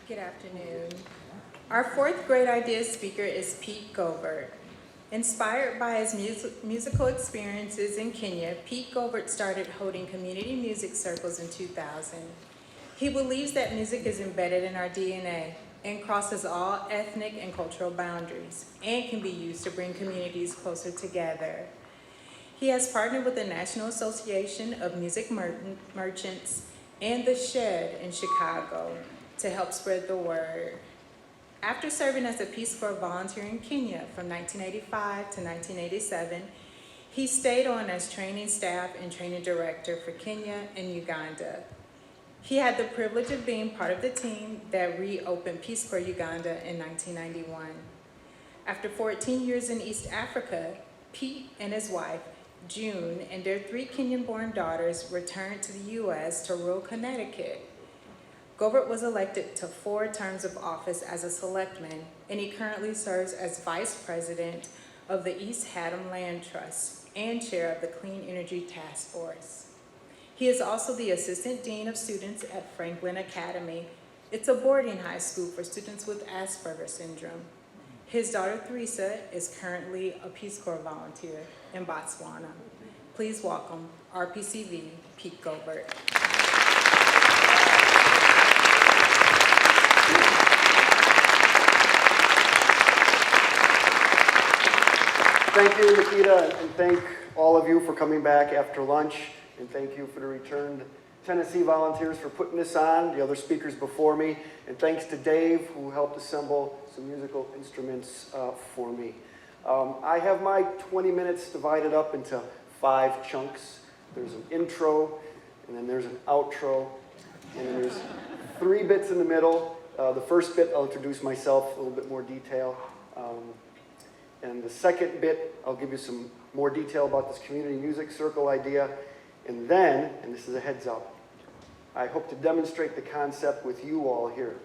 Good afternoon. Our fourth grade ideas speaker is Pete.Govert. Inspired by his musical experiences in Kenya, Pete.Govert started holding community music circles in 2000. He believes that music is embedded in our DNA and crosses all ethnic and cultural boundaries and can be used to bring communities closer together. He has partnered with the National Association of Music Merchants and The Shed in Chicago to help spread the word. After serving as a Peace Corps volunteer in Kenya from 1985 to 1987, he stayed on as training staff and training director for Kenya and Uganda. He had the privilege of being part of the team that reopened Peace Corps Uganda in 1991. After 14 years in East Africa, Pete and his wife, June, and their 3 Kenyan-born daughters returned to the U.S. to rural Connecticut. Govert was elected to 4 terms of office as a selectman, and he currently serves as vice president of the East Haddam Land Trust and chair of the Clean Energy Task Force. He is also the assistant dean of students at Franklin Academy. It's a boarding high school for students with Asperger's syndrome. His daughter Theresa is currently a Peace Corps volunteer in Botswana. Please welcome RPCV Pete.Govert. Thank you, Nikita, and thank all of you for coming back after lunch, and thank you for the returned Tennessee volunteers for putting this on, the other speakers before me, and thanks to Dave, who helped assemble some musical instruments for me. I have my 20 minutes divided up into 5 chunks. There's an intro, and then there's an outro, and then there's 3 bits in the middle. The first bit, I'll introduce myself, a little bit more detail. And the second bit, I'll give you some more detail about this community music circle idea. And then, and this is a heads up, I hope to demonstrate the concept with you all here.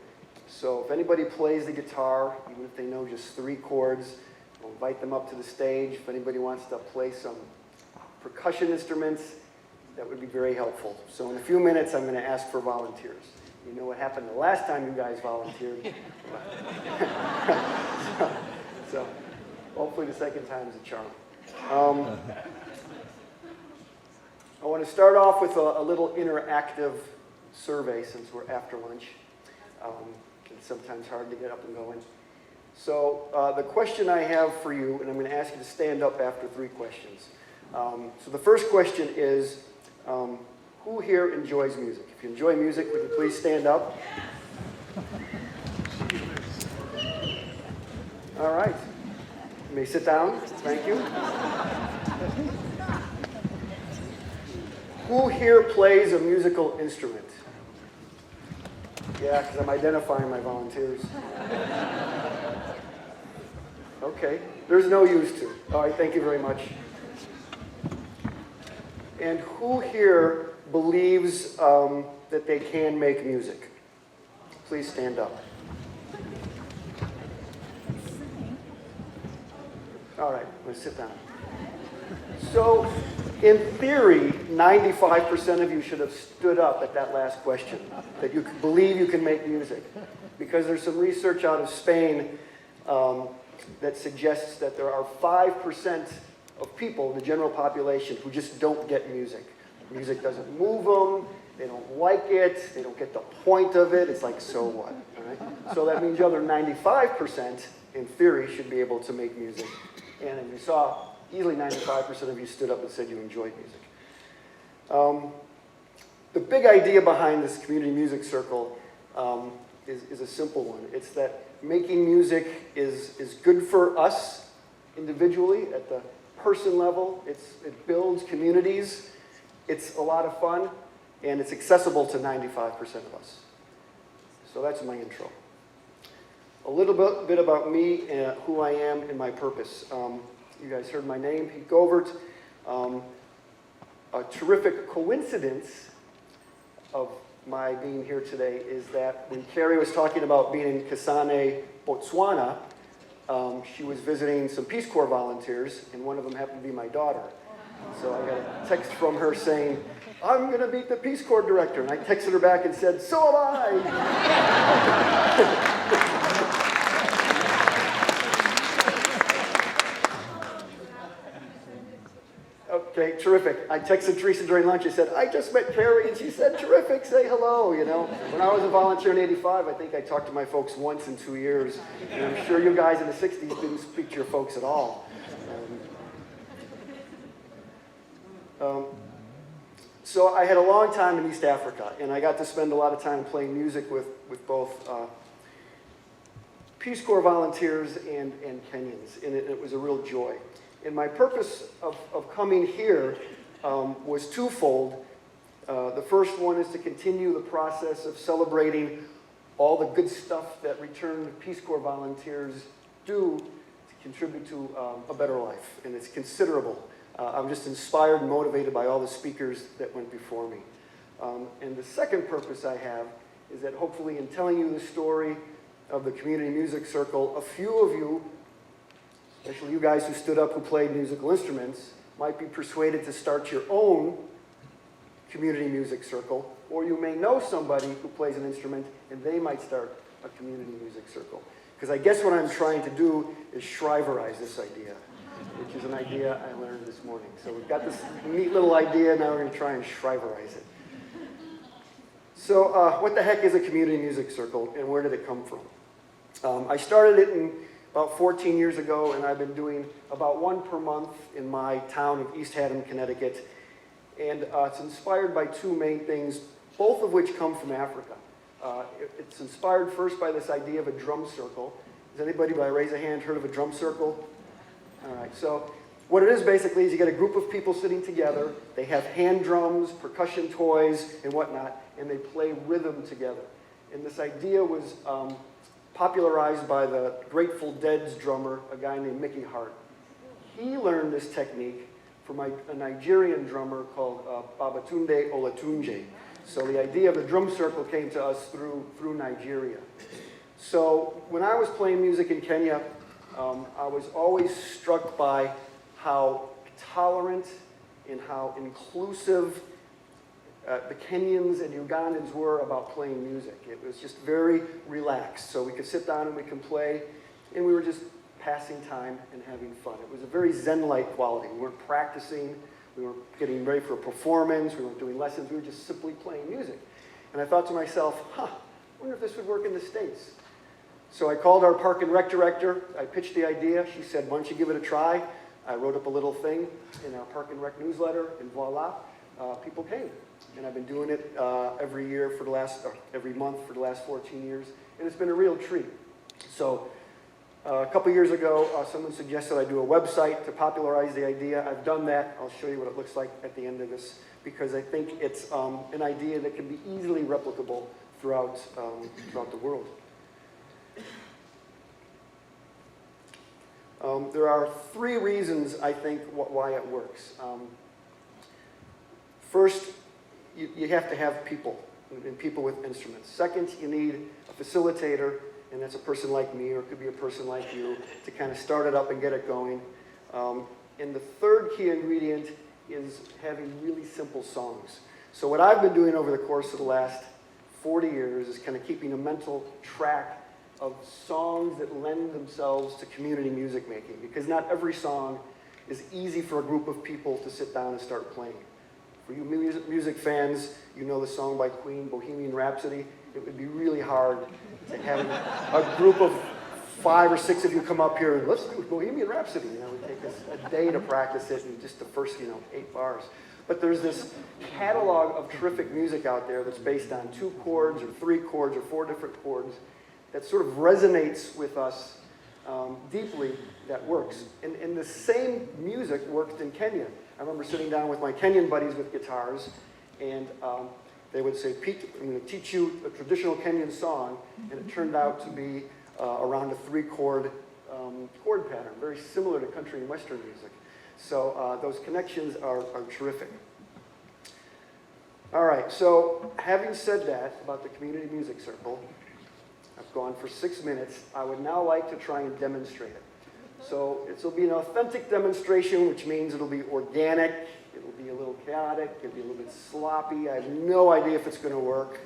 So if anybody plays the guitar, even if they know just 3 chords, I'll invite them up to the stage. If anybody wants to play some percussion instruments, that would be very helpful. So in a few minutes, I'm going to ask for volunteers. You know what happened the last time you guys volunteered. so hopefully the second time is a charm. I want to start off with a little interactive survey since we're after lunch. It's sometimes hard to get up and going. So the question I have for you, and I'm going to ask you to stand up after 3 questions. So the first question is, who here enjoys music? If you enjoy music, would you please stand up? All right. You may sit down. Thank you. Who here plays a musical instrument? Yeah, because I'm identifying my volunteers. Okay, there's no use to. All right, thank you very much. And who here believes that they can make music? Please stand up. All right, let's sit down. So, in theory, 95% of you should have stood up at that last question, that you believe you can make music. Because there's some research out of Spain that suggests that there are 5% of people in the general population who just don't get music. Music doesn't move them, they don't like it, they don't get the point of it. It's like, so what? All right? So that means the other 95%, in theory, should be able to make music. And as you saw, easily 95% of you stood up and said you enjoyed music. The big idea behind this community music circle is a simple one. It's that making music is good for us individually at the person level. It builds communities. It's a lot of fun, and it's accessible to 95% of us. So that's my intro. A little bit about me, who I am, and my purpose. You guys heard my name, Pete.Govert. A terrific coincidence of my being here today is that when Carrie was talking about being in Kasane, Botswana, she was visiting some Peace Corps volunteers, and one of them happened to be my daughter. So I got a text from her saying, I'm going to meet the Peace Corps director. And I texted her back and said, so am I. Okay, terrific. I texted Teresa during lunch. I said, I just met Carrie, and she said, terrific, say hello, you know. When I was a volunteer in '85, I think I talked to my folks once in 2 years. And I'm sure you guys in the 60s didn't speak to your folks at all. So I had a long time in East Africa, and I got to spend a lot of time playing music with both Peace Corps volunteers and Kenyans, and it was a real joy. And my purpose of coming here was twofold. The first one is to continue the process of celebrating all the good stuff that returned Peace Corps volunteers do to contribute to a better life, and it's considerable. I'm just inspired and motivated by all the speakers that went before me. And the second purpose I have is that hopefully in telling you the story of the Community Music Circle, a few of you, especially you guys who stood up who played musical instruments, might be persuaded to start your own community music circle, or you may know somebody who plays an instrument and they might start a community music circle. Because I guess what I'm trying to do is Shriverize this idea, which is an idea I learned this morning. So we've got this neat little idea, now we're going to try and Shriverize it. So what the heck is a community music circle, and where did it come from? I started it in about 14 years ago, and I've been doing about one per month in my town of East Haddam, Connecticut. And it's inspired by two main things, both of which come from Africa. It's inspired first by this idea of a drum circle. Has anybody, by raise a hand, heard of a drum circle? All right, so what it is basically is you get a group of people sitting together, they have hand drums, percussion toys, and whatnot, and they play rhythm together. And this idea was popularized by the Grateful Dead's drummer, a guy named Mickey Hart. He learned this technique from a Nigerian drummer called Babatunde Olatunji. So the idea of the drum circle came to us through Nigeria. So when I was playing music in Kenya, I was always struck by how tolerant and how inclusive the Kenyans and Ugandans were about playing music. It was just very relaxed. So we could sit down and we can play, and we were just passing time and having fun. It was a very Zen-like quality. We weren't practicing, we weren't getting ready for a performance, we weren't doing lessons, we were just simply playing music. And I thought to myself, I wonder if this would work in the States. So I called our Park and Rec director, I pitched the idea, she said, why don't you give it a try? I wrote up a little thing in our Park and Rec newsletter, and voila, people came. And I've been doing it every month for the last 14 years, and it's been a real treat. So a couple years ago, someone suggested I do a website to popularize the idea. I've done that. I'll show you what it looks like at the end of this, because I think it's an idea that can be easily replicable throughout the world. There are three reasons, I think, why it works. First, you have to have people, and people with instruments. Second, you need a facilitator, and that's a person like me, or it could be a person like you, to kind of start it up and get it going. And the third key ingredient is having really simple songs. So what I've been doing over the course of the last 40 years is kind of keeping a mental track of songs that lend themselves to community music making, because not every song is easy for a group of people to sit down and start playing. For you music fans, you know the song by Queen, Bohemian Rhapsody. It would be really hard to have a group of 5 or 6 of you come up here and let's do Bohemian Rhapsody. You know, it would take us a day to practice it in just the first, 8 bars. But there's this catalog of terrific music out there that's based on 2 chords or 3 chords or 4 different chords that sort of resonates with us deeply, that works. And the same music worked in Kenya. I remember sitting down with my Kenyan buddies with guitars, and they would say, Pete, I'm going to teach you a traditional Kenyan song, and it turned out to be around a 3-chord chord pattern, very similar to country and western music. So those connections are terrific. All right, so having said that about the Community Music Circle, I've gone for 6 minutes. I would now like to try and demonstrate it. So it'll be an authentic demonstration, which means it'll be organic, it'll be a little chaotic, it'll be a little bit sloppy. I have no idea if it's going to work.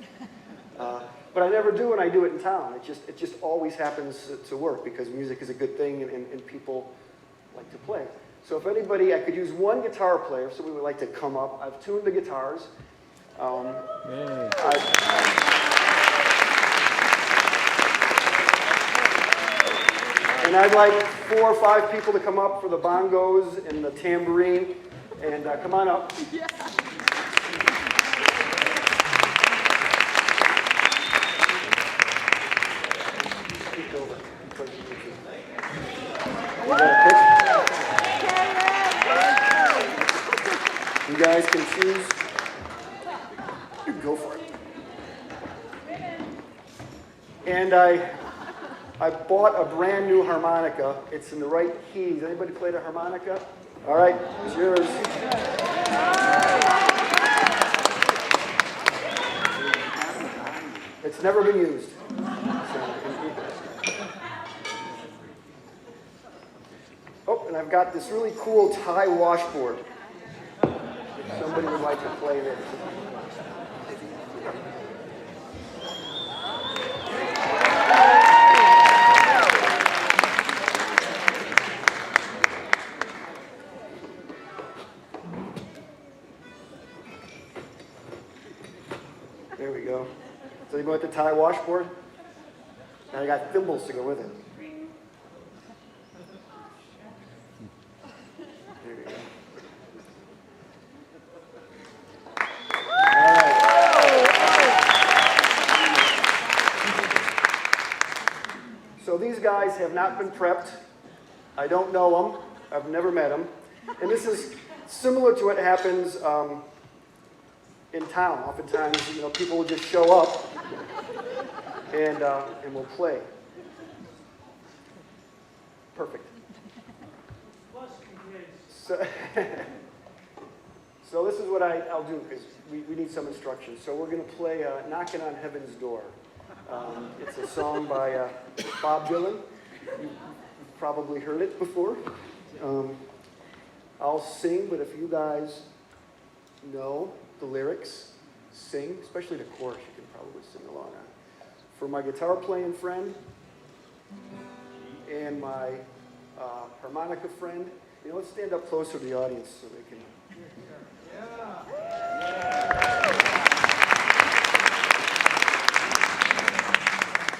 But I never do when I do it in town. It just always happens to work because music is a good thing and people like to play. So if anybody, I could use one guitar player, if somebody would like to come up. I've tuned the guitars. And I'd like 4 or 5 people to come up for the bongos and the tambourine. And come on up. Yeah. You guys can choose. You go for it. And I bought a brand new harmonica. It's in the right keys. Anybody play the harmonica? All right, it's yours. It's never been used. Oh, and I've got this really cool Thai washboard. Somebody would like to play this. There we go. So you go with the Thai washboard? And I got thimbles to go with it. There we go. So these guys have not been prepped. I don't know them. I've never met them. And this is similar to what happens in town. Oftentimes, people will just show up and we'll play. Perfect. So this is what I'll do because we need some instructions. So we're going to play Knocking on Heaven's Door. It's a song by Bob Dylan. You've probably heard it before. I'll sing, but if you guys know the lyrics, sing, especially the chorus, you can probably sing along on. For my guitar playing friend and my harmonica friend, let's stand up closer to the audience so they can.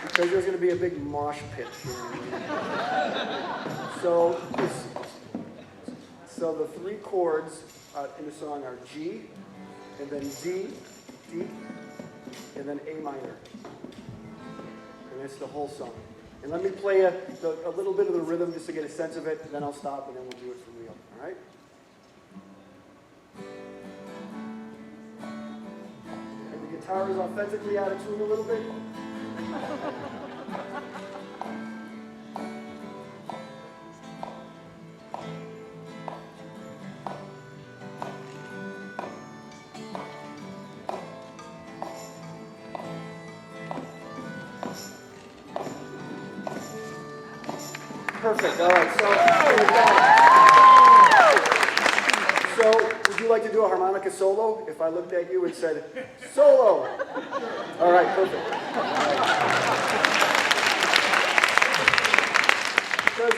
Because there's going to be a big mosh pit here. So the 3 chords in the song are G, and then D, and then A minor. And that's the whole song. And let me play a little bit of the rhythm just to get a sense of it, and then I'll stop, and then we'll do it for real. All right? And the guitar is authentically out of tune a little bit. Perfect. All right. So would you like to do a harmonica solo? If I looked at you and said, solo. All right. Perfect. Because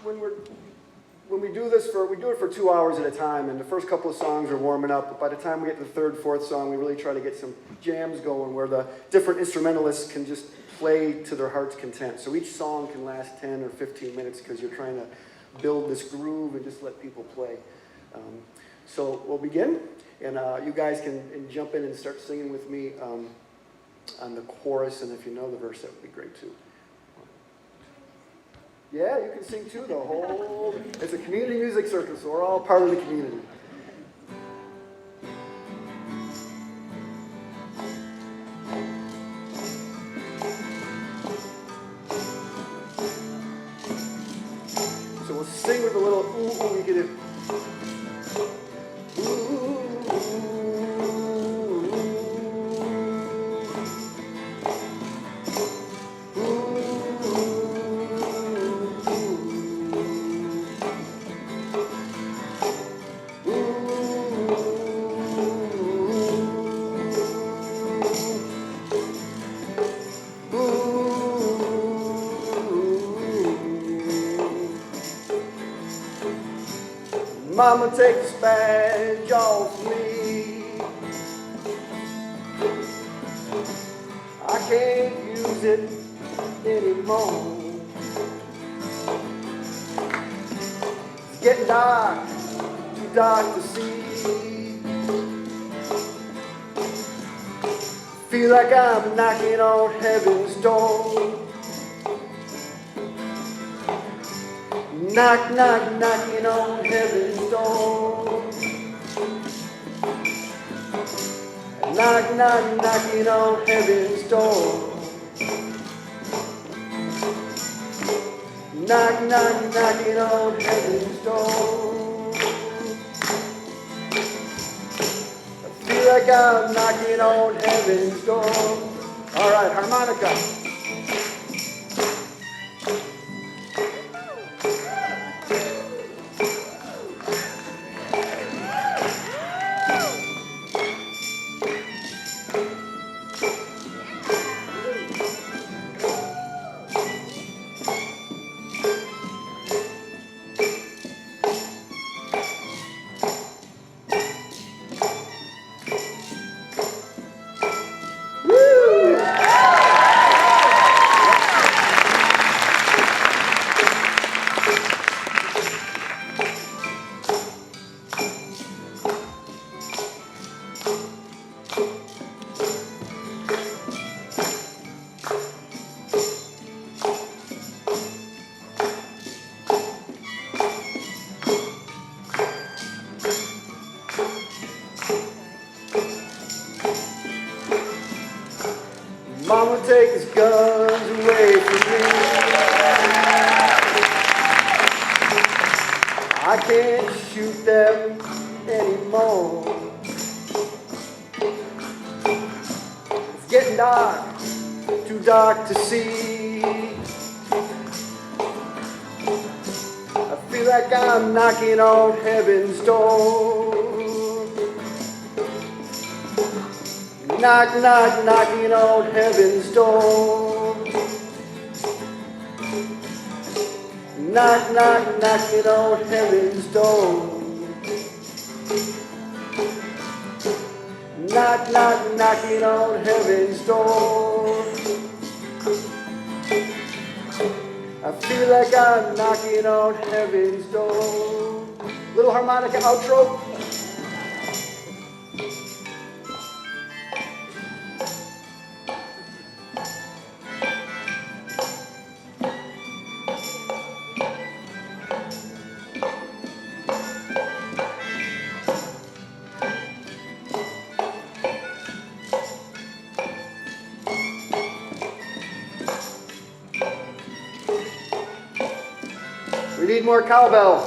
when we do this we do it for 2 hours at a time, and the first couple of songs are warming up, but by the time we get to the 3rd, 4th song, we really try to get some jams going where the different instrumentalists can just play to their heart's content. So each song can last 10 or 15 minutes because you're trying to build this groove and just let people play. So we'll begin, and you guys can jump in and start singing with me on the chorus, and if you know the verse, that would be great too. Yeah, you can sing too, it's a community music circle, so we're all part of the community. So we'll sing with a little ooh, we get it. Mama, take this badge off me. I can't use it anymore. It's getting dark, too dark to see. Feel like I'm knocking on heaven's door. Knock, knock, knocking on heaven's door. Knock, knock, knocking on heaven's door. Knock, knock, knocking on heaven's door. I feel like I'm knocking on heaven's door. All right, harmonica. Mama, take his guns away from me. I can't shoot them anymore. It's getting dark, too dark to see. I feel like I'm knocking on heaven's door. Knock, knock, knocking on heaven's door. Knock, knock, knocking on heaven's door. Knock, knock, knocking on heaven's door. I feel like I'm knocking on heaven's door. Little harmonica outro. We need more cowbell.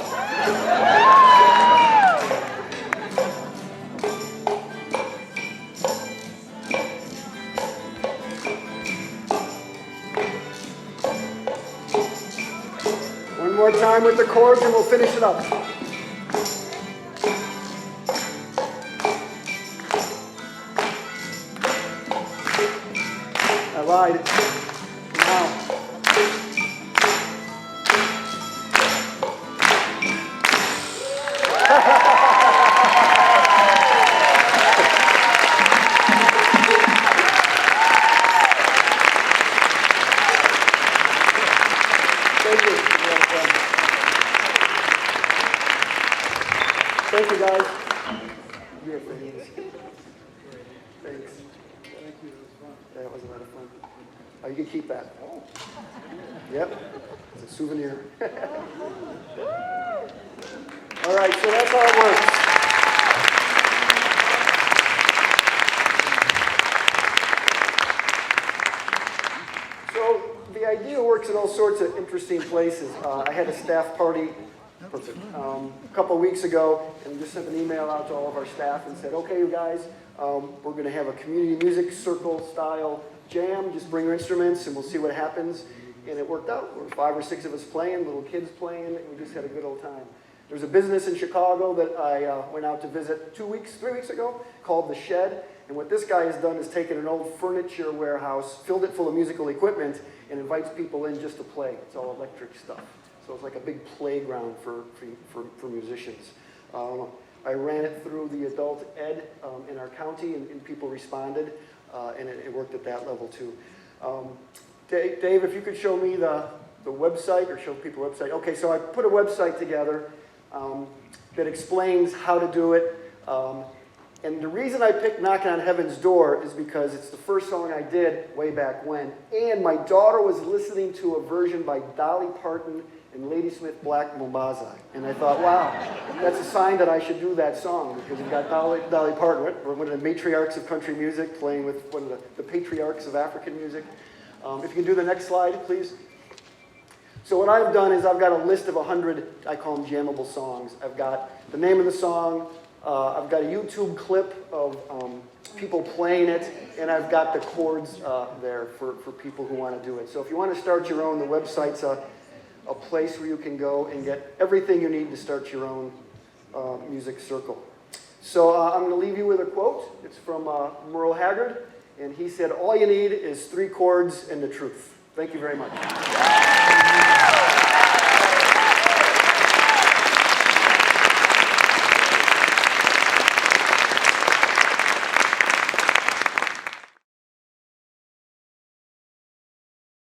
One more time with the chords and we'll finish it up. I lied. Now. Thank you. Thank you, guys. You're famous. Thanks. Thank you. That was a lot of fun. Oh, you can keep that. Yep. It's a souvenir. All right, so that's how it works. So the idea works in all sorts of interesting places. I had a staff party a couple of weeks ago and just sent an email out to all of our staff and said, okay, you guys, we're going to have a community music circle style jam. Just bring your instruments and we'll see what happens. And it worked out. There were 5 or 6 of us playing, little kids playing, and we just had a good old time. There's a business in Chicago that I went out to visit 3 weeks ago called The Shed. And what this guy has done is taken an old furniture warehouse, filled it full of musical equipment, and invites people in just to play. It's all electric stuff. So it's like a big playground for musicians. I ran it through the adult ed in our county, and people responded, and it worked at that level too. Dave, if you could show me the website, or show people the website. Okay, so I put a website together that explains how to do it. And the reason I picked Knocking on Heaven's Door is because it's the first song I did way back when. And my daughter was listening to a version by Dolly Parton and Ladysmith Black Mambaza. And I thought, wow, that's a sign that I should do that song, because you've got Dolly Parton, one of the matriarchs of country music, playing with one of the patriarchs of African music. If you can do the next slide, please. So what I've done is I've got a list of 100, I call them jammable songs. I've got the name of the song, I've got a YouTube clip of people playing it, and I've got the chords there for people who want to do it. So if you want to start your own, the website's a place where you can go and get everything you need to start your own music circle. So I'm going to leave you with a quote. It's from Merle Haggard, and he said, "All you need is 3 chords and the truth." Thank you very much.